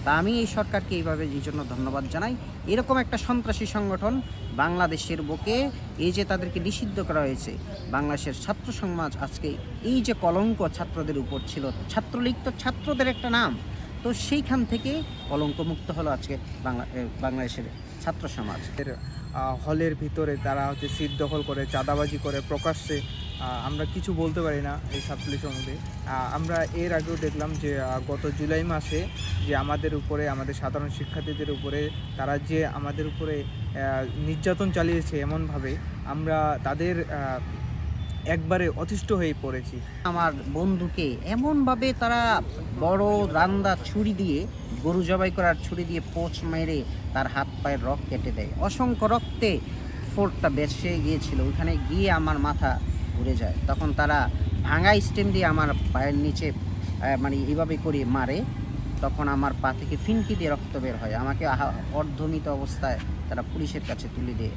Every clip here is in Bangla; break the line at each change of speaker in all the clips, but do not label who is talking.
তা আমি এই সরকারকে এইভাবে এই জন্য ধন্যবাদ জানাই। এরকম একটা সন্ত্রাসী সংগঠন বাংলাদেশের বুকে এই যে তাদেরকে নিষিদ্ধ করা হয়েছে, বাংলাদেশের ছাত্র সমাজ আজকে এই যে কলঙ্ক ছাত্রদের উপর ছিল, ছাত্রলীগ তো ছাত্রদের একটা নাম, তো সেইখান থেকে কলঙ্কমুক্ত হলো আজকে বাংলাদেশের ছাত্র সমাজ।
হলের ভিতরে তারা হচ্ছে সিট দখল করে, চাঁদাবাজি করে, প্রকাশ্যে আমরা কিছু বলতে পারি না এই ছাত্রলীগ সম্বন্ধে। আমরা এর আগেও দেখলাম যে গত জুলাই মাসে যে আমাদের উপরে, আমাদের সাধারণ শিক্ষার্থীদের উপরে তারা যে আমাদের উপরে নির্যাতন চালিয়েছে, এমনভাবে আমরা তাদের একবারে অতিষ্ঠ হয়ে পড়েছি।
আমার বন্ধুকে এমনভাবে তারা বড় রান্দা ছুরি দিয়ে, গরু জবাই করার ছুরি দিয়ে পোঁচ মেরে তার হাত পায়ের রক কেটে দেয়। অসংখ্য রক্তে ফোর্টটা বেঁচে গিয়েছিল, ওইখানে গিয়ে আমার মাথা ঘুরে যায়। তখন তারা ভাঙা স্টেম দিয়ে আমার পায়ের নিচে মানে এইভাবে করে মারে, তখন আমার পা থেকে ফিনকি দিয়ে রক্ত বের হয়। আমাকে অর্ধমিত অবস্থায় তারা পুলিশের কাছে তুলে দেয়।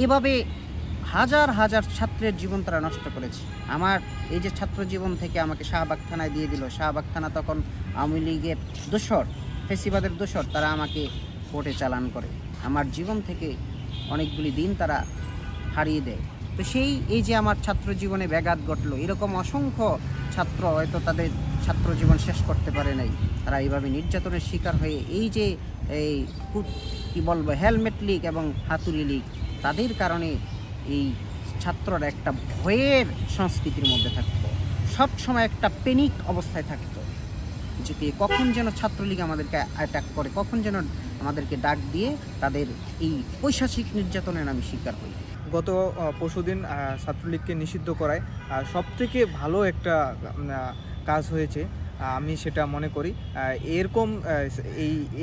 এভাবে হাজার হাজার ছাত্রের জীবন তারা নষ্ট করেছে। আমার এই যে ছাত্র জীবন থেকে আমাকে শাহবাগ থানায় দিয়ে দিল। শাহবাগ থানা তখন আওয়ামী লীগের দোসর, ফেসিবাদের দোসর, তারা আমাকে কোর্টে চালান করে। আমার জীবন থেকে অনেকগুলি দিন তারা হারিয়ে দেয়। তো এই যে আমার ছাত্র জীবনে ব্যাঘাত ঘটলো, এরকম অসংখ্য ছাত্র হয়তো তাদের ছাত্র জীবন শেষ করতে পারে নাই। তারা এইভাবে নির্যাতনের শিকার হয়ে এই যে কি বলবো, হেলমেট লীগ এবং হাতুড়ি লীগ, তাদের কারণে এই ছাত্ররা একটা ভয়ের সংস্কৃতির মধ্যে থাকতো, সবসময় একটা প্যানিক অবস্থায় থাকতো যে কখন যেন ছাত্রলীগ আমাদেরকে অ্যাটাক করে, কখন যেন আমাদেরকে ডাক দিয়ে তাদের এই পৈশাচিক নির্যাতনের আমি শিকার হই।
গত পরশুদিন ছাত্রলীগকে নিষিদ্ধ করায় সবথেকে ভালো একটা কাজ হয়েছে আমি সেটা মনে করি। এরকম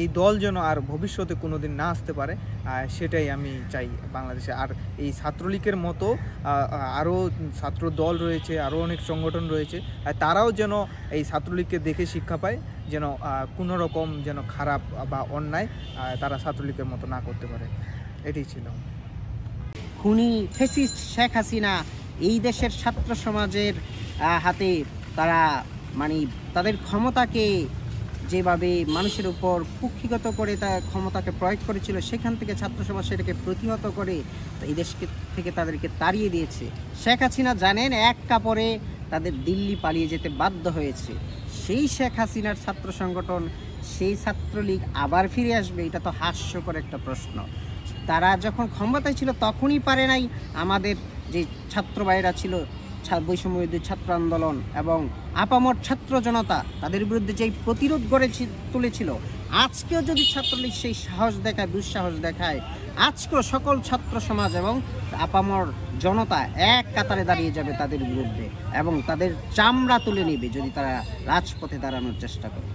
এই দল যেন আর ভবিষ্যতে কোনো দিন না আসতে পারে, সেটাই আমি চাই বাংলাদেশে। আর এই ছাত্রলীগের মতো আরও ছাত্র দল রয়েছে, আরও অনেক সংগঠন রয়েছে, তারাও যেন এই ছাত্রলীগকে দেখে শিক্ষা পায়, যেন কোনো রকম যেন খারাপ বা অন্যায় তারা ছাত্রলীগের মতো না করতে পারে। এটাই ছিল।
খুনি ফ্যাসিস্ট শেখ হাসিনা এই দেশের ছাত্র সমাজের হাতে তারা মানে তাদের ক্ষমতাকে যেভাবে মানুষের উপর কুক্ষিগত করে তার ক্ষমতাকে প্রয়োগ করেছিল, সেখান থেকে ছাত্র সমাজ সেটাকে প্রতিহত করে এই দেশকে থেকে তাদেরকে তাড়িয়ে দিয়েছে। শেখ হাসিনা জানেন এক কাপড়ে তাদের দিল্লি পালিয়ে যেতে বাধ্য হয়েছে। সেই শেখ হাসিনার ছাত্র সংগঠন, সেই ছাত্রলীগ আবার ফিরে আসবে, এটা তো হাস্যকর একটা প্রশ্ন। তারা যখন ক্ষমতায় ছিল তখনই পারে নাই আমাদের যে ছাত্র ভাইরা ছিল, বৈষম্যবিরোধী ছাত্র আন্দোলন এবং আপামর ছাত্র জনতা, তাদের বিরুদ্ধে যেই প্রতিরোধ গড়ে তুলেছিল, আজকেও যদি ছাত্রলীগ সেই সাহস দেখায়, দুঃসাহস দেখায়, আজকেও সকল ছাত্র সমাজ এবং আপামর জনতা এক কাতারে দাঁড়িয়ে যাবে তাদের বিরুদ্ধে এবং তাদের চামড়া তুলে নেবে যদি তারা রাজপথে দাঁড়ানোর চেষ্টা করে।